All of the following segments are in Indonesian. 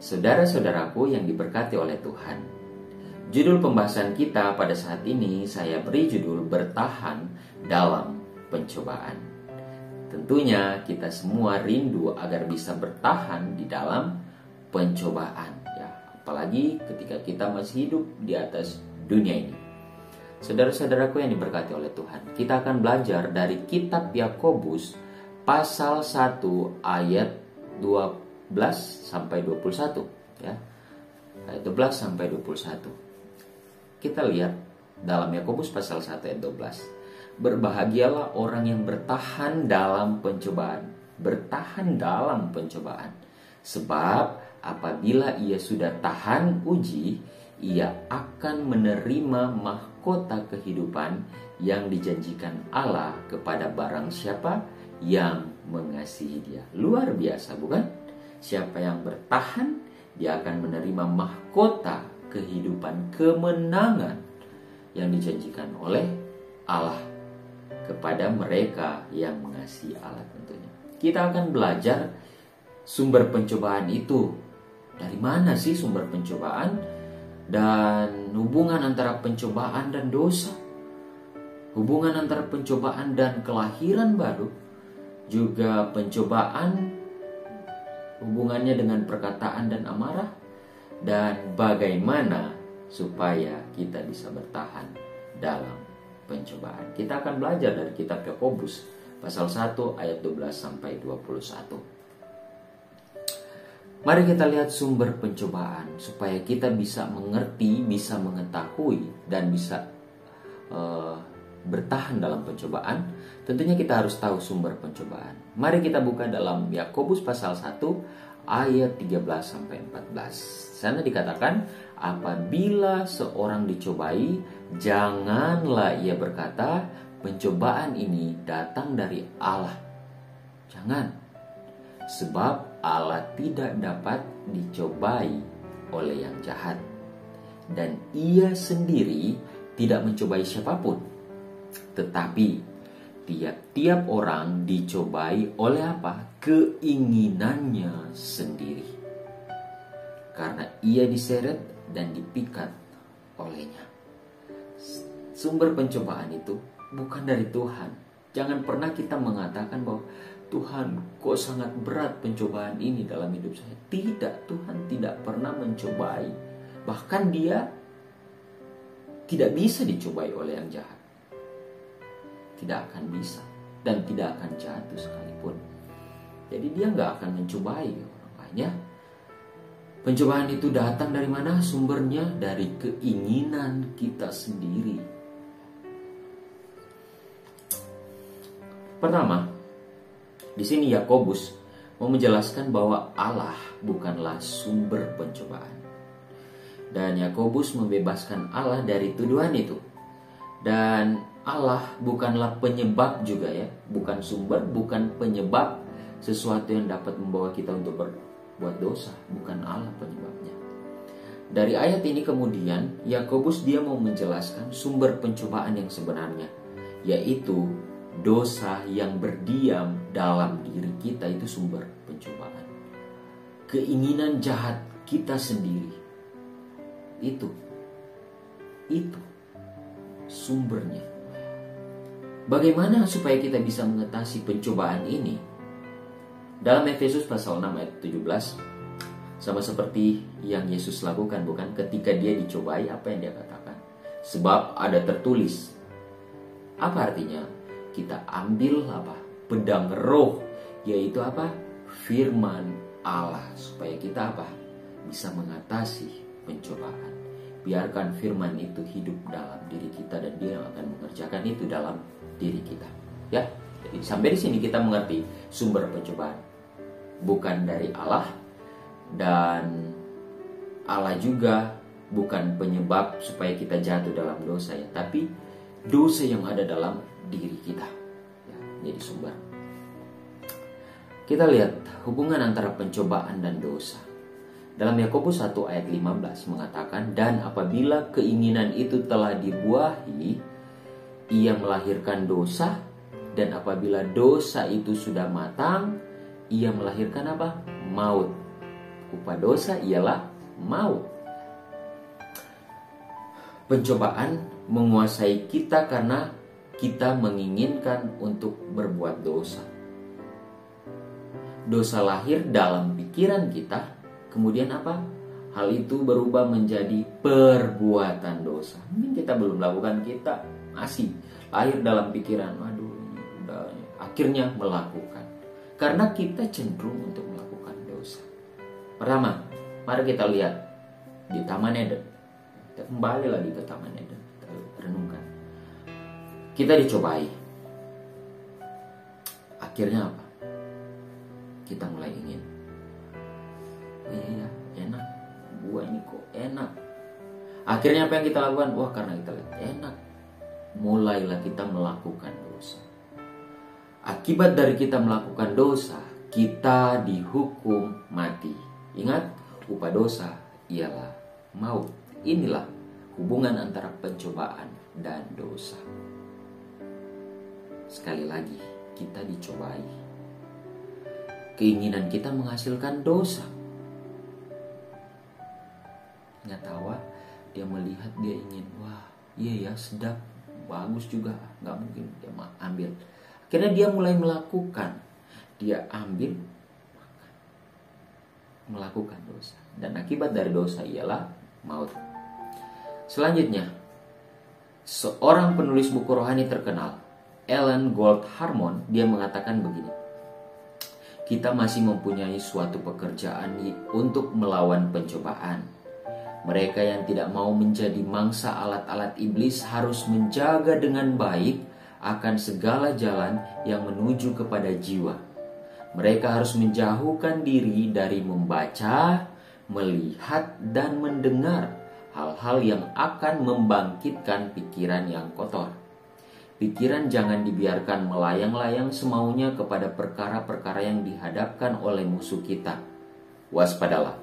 Saudara-saudaraku yang diberkati oleh Tuhan, judul pembahasan kita pada saat ini saya beri judul bertahan dalam pencobaan. Tentunya kita semua rindu agar bisa bertahan di dalam pencobaan, ya, apalagi ketika kita masih hidup di atas dunia ini. Saudara-saudaraku yang diberkati oleh Tuhan, kita akan belajar dari kitab Yakobus pasal 1 ayat 12 sampai 21, ya. Ayat 12 sampai 21. Kita lihat dalam Yakobus pasal 1 ayat 12. Berbahagialah orang yang bertahan dalam pencobaan. Bertahan dalam pencobaan. Sebab apabila ia sudah tahan uji, ia akan menerima mahkota kehidupan yang dijanjikan Allah kepada barang siapa yang mengasihi dia. Luar biasa, bukan? Siapa yang bertahan, dia akan menerima mahkota kehidupan, kemenangan yang dijanjikan oleh Allah kepada mereka yang mengasihi Allah tentunya. Kita akan belajar sumber pencobaan itu. Dari mana sih sumber pencobaan? Dan hubungan antara pencobaan dan dosa, hubungan antara pencobaan dan kelahiran baru, juga pencobaan hubungannya dengan perkataan dan amarah, dan bagaimana supaya kita bisa bertahan dalam pencobaan. Kita akan belajar dari kitab Yakobus pasal 1 ayat 12 sampai 21. Mari kita lihat sumber pencobaan supaya kita bisa mengerti, bisa mengetahui, dan bisa bertahan dalam pencobaan. Tentunya kita harus tahu sumber pencobaan. Mari kita buka dalam Yakobus pasal 1 ayat 13 sampai 14. Sana dikatakan, apabila seorang dicobai, janganlah ia berkata, pencobaan ini datang dari Allah. Jangan. Sebab Allah tidak dapat dicobai oleh yang jahat, dan ia sendiri tidak mencobai siapapun. Tetapi tiap-tiap orang dicobai oleh apa? Keinginannya sendiri. Karena ia diseret dan dipikat olehnya. Sumber pencobaan itu bukan dari Tuhan. Jangan pernah kita mengatakan bahwa Tuhan, kok sangat berat pencobaan ini dalam hidup saya. Tidak, Tuhan tidak pernah mencobai. Bahkan dia tidak bisa dicobai oleh yang jahat. Tidak akan bisa. Dan tidak akan jatuh sekalipun. Jadi dia nggak akan mencobai orang lainnya. Pencobaan itu datang dari mana? Sumbernya dari keinginan kita sendiri. Pertama, di sini Yakobus mau menjelaskan bahwa Allah bukanlah sumber pencobaan. Dan Yakobus membebaskan Allah dari tuduhan itu. Dan Allah bukanlah penyebab juga, ya. Bukan sumber, bukan penyebab sesuatu yang dapat membawa kita untuk berbuat dosa. Bukan Allah penyebabnya. Dari ayat ini kemudian Yakobus dia mau menjelaskan sumber pencobaan yang sebenarnya, yaitu dosa yang berdiam dalam diri kita. Itu sumber pencobaan. Keinginan jahat kita sendiri. Itu sumbernya. Bagaimana supaya kita bisa mengatasi pencobaan ini? Dalam Efesus pasal 6 ayat 17, sama seperti yang Yesus lakukan, bukan? Ketika dia dicobai, apa yang dia katakan? Sebab ada tertulis. Apa artinya? Kita ambil apa? Pedang roh, yaitu apa? Firman Allah, supaya kita apa? Bisa mengatasi pencobaan. Biarkan firman itu hidup dalam diri kita, dan dia yang akan mengerjakan itu dalam diri kita. Ya, jadi sampai di sini kita mengerti sumber pencobaan bukan dari Allah, dan Allah juga bukan penyebab supaya kita jatuh dalam dosa, ya, tapi dosa yang ada dalam diri kita, ya, jadi sumber. Kita lihat hubungan antara pencobaan dan dosa. Dalam Yakobus 1 ayat 15 mengatakan, dan apabila keinginan itu telah dibuahi, ia melahirkan dosa, dan apabila dosa itu sudah matang, ia melahirkan apa? Maut. upah dosa ialah maut. Pencobaan menguasai kita karena kita menginginkan untuk berbuat dosa. Dosa lahir dalam pikiran kita, kemudian apa? Hal itu berubah menjadi perbuatan dosa. Mungkin kita belum melakukan, kita masih lahir dalam pikiran, akhirnya melakukan. Karena kita cenderung untuk melakukan dosa. Pertama, mari kita lihat di Taman Eden. Kita kembali lagi ke Taman Eden, kita renungkan. Kita dicobai. Akhirnya apa? Kita mulai ingin. Oh iya, enak. Buah ini kok enak. Akhirnya apa yang kita lakukan? Wah, karena kita lihat enak. Mulailah kita melakukan dosa. Akibat dari kita melakukan dosa, kita dihukum mati. Ingat, upah dosa ialah maut. Inilah hubungan antara pencobaan dan dosa. Sekali lagi, kita dicobai. Keinginan kita menghasilkan dosa. Nggak tahu, dia melihat, dia ingin, wah iya ya sedap, bagus juga, nggak mungkin dia ambil. Akhirnya dia mulai melakukan, dia ambil, melakukan dosa. Dan akibat dari dosa ialah maut. Selanjutnya, seorang penulis buku rohani terkenal, Ellen Gold Harmon, dia mengatakan begini. Kita masih mempunyai suatu pekerjaan untuk melawan pencobaan. Mereka yang tidak mau menjadi mangsa alat-alat iblis harus menjaga dengan baik akan segala jalan yang menuju kepada jiwa. Mereka harus menjauhkan diri dari membaca, melihat, dan mendengar hal-hal yang akan membangkitkan pikiran yang kotor. Pikiran jangan dibiarkan melayang-layang semaunya kepada perkara-perkara yang dihadapkan oleh musuh kita. Waspadalah,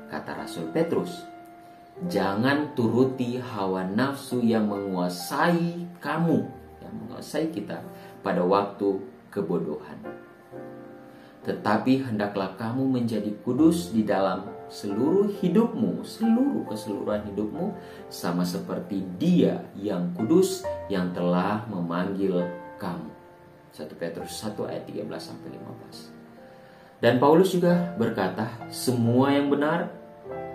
kata Rasul Petrus. Jangan turuti hawa nafsu yang menguasai kamu, yang menguasai kita pada waktu kebodohan. Tetapi hendaklah kamu menjadi kudus di dalam seluruh hidupmu, seluruh keseluruhan hidupmu, sama seperti Dia yang kudus yang telah memanggil kamu. 1 Petrus 1 ayat 13-15. Dan Paulus juga berkata, semua yang benar,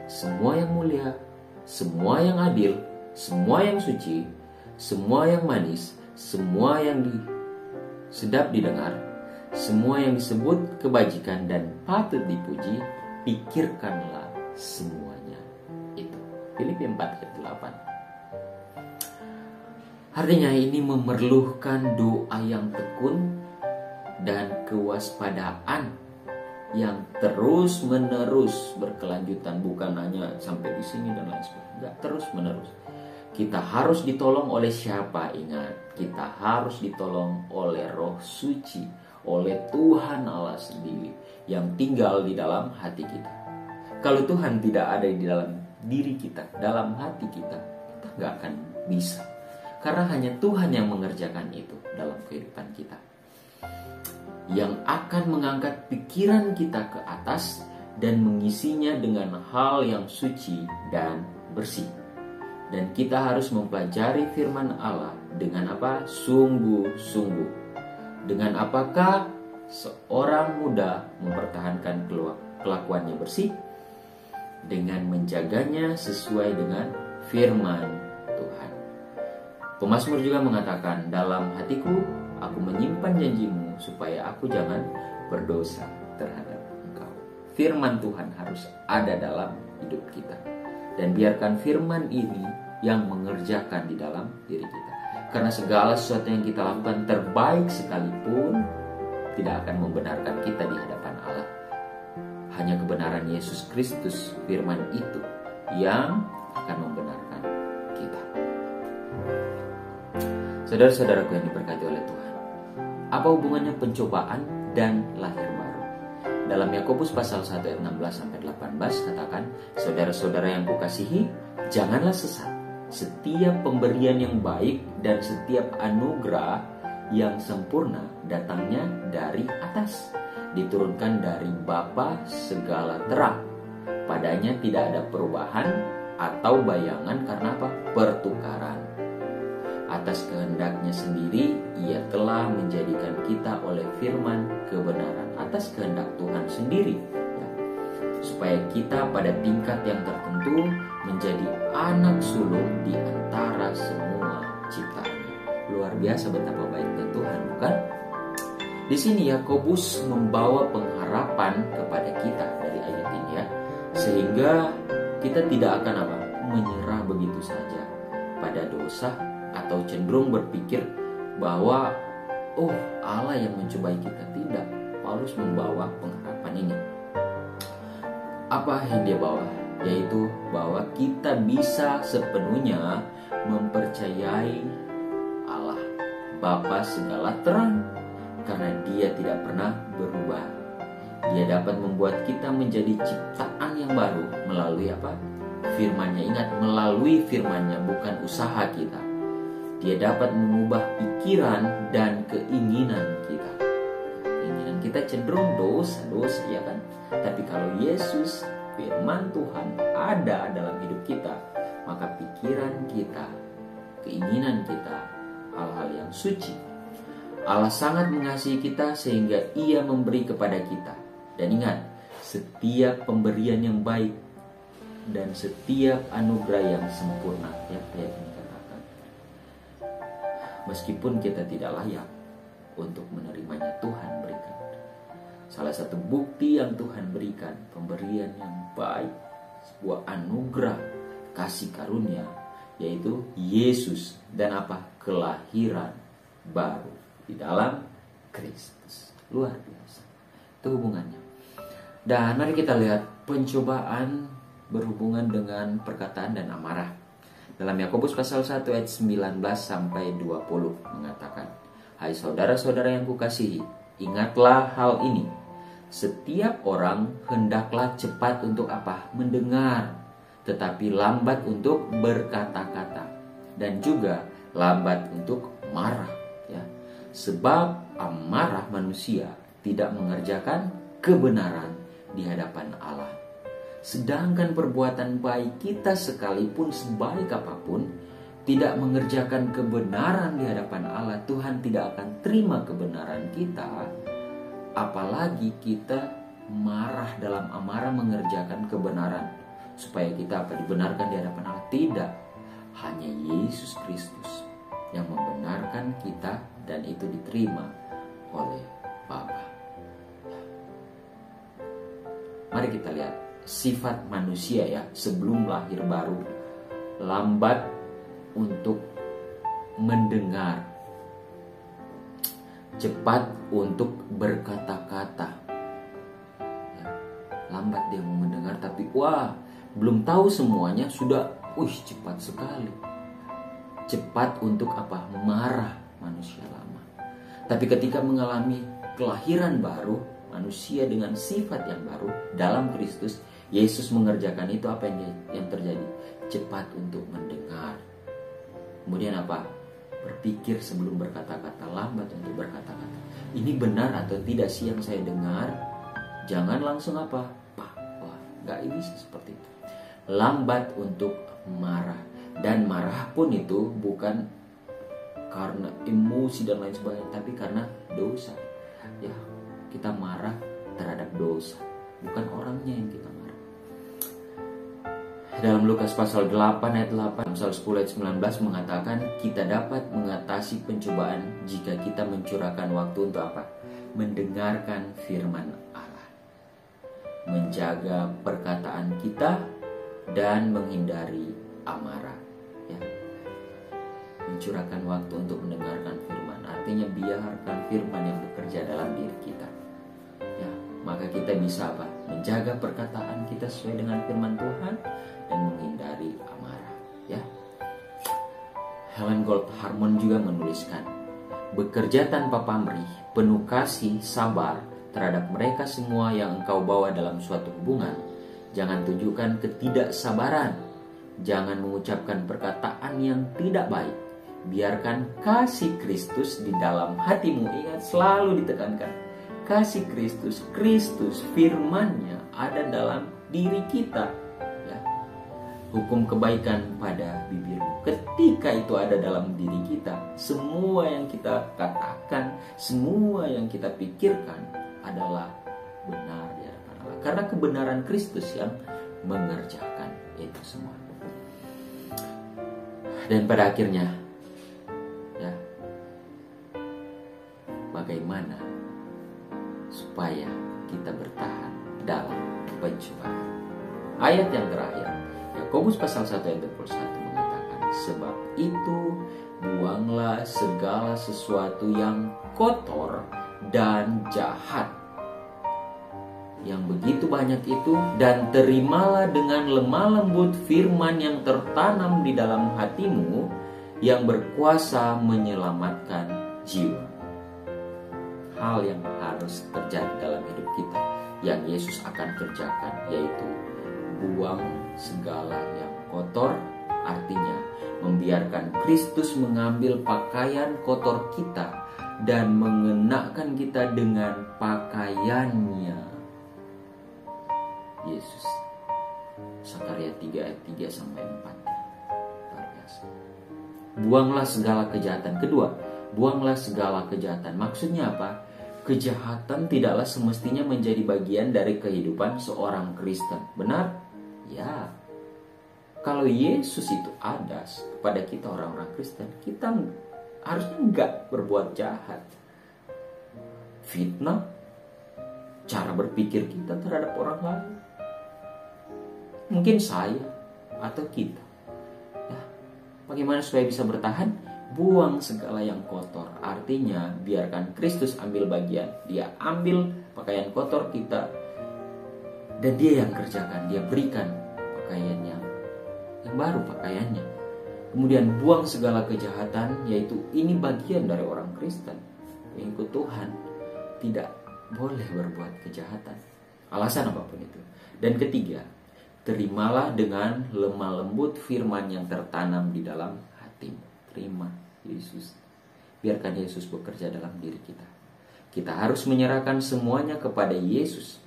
semua yang mulia, semua yang adil, semua yang suci, semua yang manis, semua yang sedap didengar, semua yang disebut kebajikan dan patut dipuji, pikirkanlah semuanya itu. Filipi 4 ayat 8. Artinya ini memerlukan doa yang tekun dan kewaspadaan yang terus menerus berkelanjutan, bukan hanya sampai di sini dan lain sebagainya. Enggak, terus menerus. Kita harus ditolong oleh siapa? Ingat, kita harus ditolong oleh Roh Suci, oleh Tuhan Allah sendiri yang tinggal di dalam hati kita. Kalau Tuhan tidak ada di dalam diri kita, dalam hati kita, kita nggak akan bisa. Karena hanya Tuhan yang mengerjakan itu dalam kehidupan kita, yang akan mengangkat pikiran kita ke atas dan mengisinya dengan hal yang suci dan bersih. Dan kita harus mempelajari firman Allah dengan apa? Sungguh-sungguh. Dengan apakah seorang muda mempertahankan kelakuannya bersih? Dengan menjaganya sesuai dengan firman Tuhan. Pemazmur juga mengatakan, dalam hatiku aku menyimpan janjimu supaya aku jangan berdosa terhadap engkau. Firman Tuhan harus ada dalam hidup kita. Dan biarkan firman ini yang mengerjakan di dalam diri kita. Karena segala sesuatu yang kita lakukan terbaik sekalipun tidak akan membenarkan kita di hadapan Allah. Hanya kebenaran Yesus Kristus, firman itu, yang akan membenarkan kita. Saudara-saudaraku yang diberkati oleh Tuhan, apa hubungannya pencobaan dan lahir baru? Dalam Yakobus pasal 1 ayat 16-18 katakan, saudara-saudara yang kukasihi, janganlah sesat. Setiap pemberian yang baik dan setiap anugerah yang sempurna datangnya dari atas, diturunkan dari Bapa segala terang, Padanya tidak ada perubahan atau bayangan karena apa? Pertukaran. Atas kehendaknya sendiri, ia telah menjadikan kita oleh firman kebenaran. Atas kehendak Tuhan sendiri, ya, supaya kita pada tingkat yang tertentu menjadi anak sulung di antara semua ciptaan. Luar biasa betapa baiknya Tuhan, bukan? Di sini Yakobus membawa pengharapan kepada kita dari ayat ini, ya, sehingga kita tidak akan apa? Menyerah begitu saja pada dosa atau cenderung berpikir bahwa Allah yang mencobai kita. Tidak. Paulus membawa pengharapan ini. Apa yang dia bawa? Yaitu bahwa kita bisa sepenuhnya mempercayai Allah Bapa segala terang, karena Dia tidak pernah berubah. Dia dapat membuat kita menjadi ciptaan yang baru melalui apa? Firman-Nya. Ingat, melalui firman-Nya, bukan usaha kita. Dia dapat mengubah pikiran dan keinginan kita. Keinginan kita cenderung dosa, ya kan? Tapi kalau Yesus, firman Tuhan, ada dalam hidup kita, maka pikiran kita, keinginan kita, hal-hal yang suci. Allah sangat mengasihi kita sehingga Ia memberi kepada kita. Dan ingat, setiap pemberian yang baik dan setiap anugerah yang sempurna, ya, ayat ini katakan, meskipun kita tidak layak untuk menerimanya, Tuhan berikan. Salah satu bukti yang Tuhan berikan, pemberian yang baik, sebuah anugerah kasih karunia, yaitu Yesus dan apa? Kelahiran baru di dalam Kristus. Luar biasa. Itu hubungannya. Dan mari kita lihat pencobaan berhubungan dengan perkataan dan amarah. Dalam Yakobus pasal 1 ayat 19 sampai 20 mengatakan, "Hai saudara-saudara yang kukasihi, ingatlah hal ini. Setiap orang hendaklah cepat untuk apa? Mendengar, tetapi lambat untuk berkata-kata, dan juga lambat untuk marah, ya. Sebab amarah manusia tidak mengerjakan kebenaran di hadapan Allah. Sedangkan perbuatan baik kita sekalipun sebaik apapun tidak mengerjakan kebenaran di hadapan Allah, Tuhan tidak akan terima kebenaran kita. Apalagi kita marah dalam amarah mengerjakan kebenaran, supaya kita apa? Dibenarkan di hadapan Allah. Tidak. Hanya Yesus Kristus yang membenarkan kita, dan itu diterima oleh Bapa. Mari kita lihat sifat manusia, ya, sebelum lahir baru. Lambat untuk mendengar, cepat untuk berkata-kata, ya. Lambat dia mau mendengar, tapi belum tahu semuanya sudah cepat sekali. Cepat untuk apa? Marah, manusia lama. Tapi ketika mengalami kelahiran baru, manusia dengan sifat yang baru dalam Kristus, Yesus mengerjakan itu. Apa yang terjadi? Cepat untuk mendengar. Kemudian apa? Berpikir sebelum berkata-kata, lambat untuk berkata-kata. Ini benar atau tidak sih yang saya dengar? Jangan langsung apa? Nggak bisa seperti itu. Lambat untuk marah. Dan marah pun itu bukan karena emosi dan lain sebagainya, tapi karena dosa. Ya, kita marah terhadap dosa, bukan orangnya yang kita marah. Dalam Lukas pasal 8 ayat 8, pasal 10 ayat 19 mengatakan kita dapat mengatasi pencobaan jika kita mencurahkan waktu untuk apa? Mendengarkan firman Allah, menjaga perkataan kita, dan menghindari amarah, ya. Mencurahkan waktu untuk mendengarkan firman, artinya biarkan firman yang bekerja dalam diri kita, ya. Maka kita bisa apa? Menjaga perkataan kita sesuai dengan firman Tuhan dan menghindari amarah, ya. Helen Gold Harmon juga menuliskan, bekerja tanpa pamrih, penuh kasih, sabar terhadap mereka semua yang engkau bawa dalam suatu hubungan. Jangan tunjukkan ketidaksabaran, jangan mengucapkan perkataan yang tidak baik. Biarkan kasih Kristus di dalam hatimu. Ingat, selalu ditekankan kasih Kristus, firman-Nya ada dalam diri kita, ya. Hukum kebaikan pada bibirmu. Ketika itu ada dalam diri kita, semua yang kita katakan, semua yang kita pikirkan adalah benar di hadapan Allah. Karena kebenaran Kristus yang mengerjakan itu semua. Dan pada akhirnya, ya, bagaimana supaya kita bertahan dalam pencobaan? Ayat yang terakhir, Yakobus pasal 1 ayat 21 mengatakan, sebab itu buanglah segala sesuatu yang kotor dan jahat, yang begitu banyak itu, dan terimalah dengan lemah lembut firman yang tertanam di dalam hatimu, yang berkuasa menyelamatkan jiwa. Hal yang harus terjadi dalam hidup kita, yang Yesus akan kerjakan, yaitu buang segala yang kotor, artinya membiarkan Kristus mengambil pakaian kotor kita dan mengenakan kita dengan pakaiannya Yesus. Sakaria 3 ayat 3 sampai 4. Luar biasa. Buanglah segala kejahatan. Kedua, buanglah segala kejahatan. Maksudnya apa? Kejahatan tidaklah semestinya menjadi bagian dari kehidupan seorang Kristen. Benar? Ya. Kalau Yesus itu ada kepada kita orang-orang Kristen, kita harusnya enggak berbuat jahat. Fitnah, cara berpikir kita terhadap orang lain, mungkin saya atau kita, ya, bagaimana supaya bisa bertahan? Buang segala yang kotor, artinya biarkan Kristus ambil bagian. Dia ambil pakaian kotor kita dan dia yang kerjakan. Dia berikan pakaiannya yang baru, pakaiannya. Kemudian buang segala kejahatan, yaitu ini bagian dari orang Kristen. Mengikut Tuhan tidak boleh berbuat kejahatan, alasan apapun itu. Dan ketiga, terimalah dengan lemah lembut firman yang tertanam di dalam hatimu. Terima Yesus. Biarkan Yesus bekerja dalam diri kita. Kita harus menyerahkan semuanya kepada Yesus.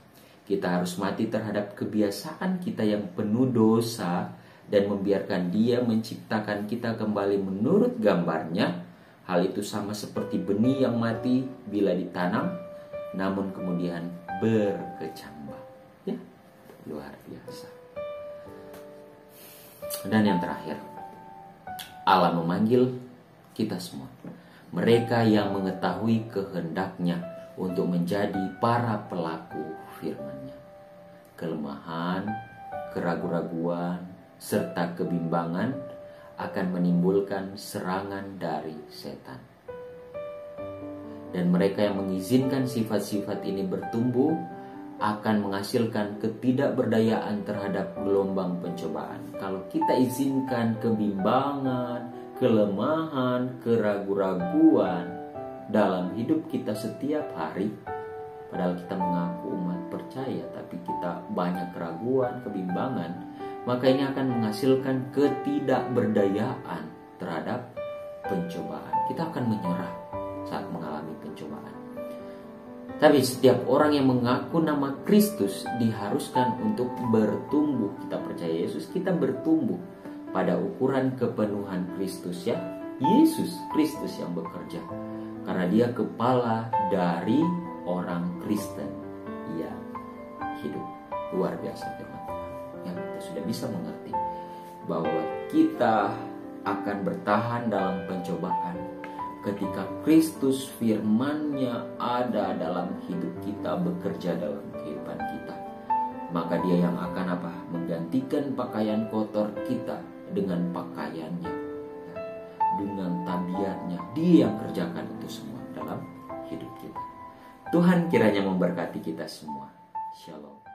Kita harus mati terhadap kebiasaan kita yang penuh dosa dan membiarkan Dia menciptakan kita kembali menurut gambarnya. Hal itu sama seperti benih yang mati bila ditanam, namun kemudian berkecambah. Ya, luar biasa. Dan yang terakhir, Allah memanggil kita semua, mereka yang mengetahui kehendaknya, untuk menjadi para pelaku firman-Nya. Kelemahan, keraguan-raguan, serta kebimbangan akan menimbulkan serangan dari setan. Dan mereka yang mengizinkan sifat-sifat ini bertumbuh akan menghasilkan ketidakberdayaan terhadap gelombang pencobaan. Kalau kita izinkan kebimbangan, kelemahan, keraguan-raguan dalam hidup kita setiap hari, padahal kita mengaku umat percaya, tapi kita banyak keraguan, kebimbangan, maka ini akan menghasilkan ketidakberdayaan terhadap pencobaan. Kita akan menyerah saat mengalami pencobaan. Tapi setiap orang yang mengaku nama Kristus diharuskan untuk bertumbuh. Kita percaya Yesus, kita bertumbuh pada ukuran kepenuhan Kristus, ya. Yesus Kristus yang bekerja, karena Dia kepala dari orang Kristen yang hidup. Luar biasa firman Tuhan. Yang kita sudah bisa mengerti bahwa kita akan bertahan dalam pencobaan ketika Kristus firman-Nya ada dalam hidup kita, bekerja dalam kehidupan kita. Maka Dia yang akan menggantikan pakaian kotor kita dengan pakaiannya, dengan tabiatnya. Dia yang kerjakan itu semua dalam hidup kita. Tuhan kiranya memberkati kita semua. Shalom.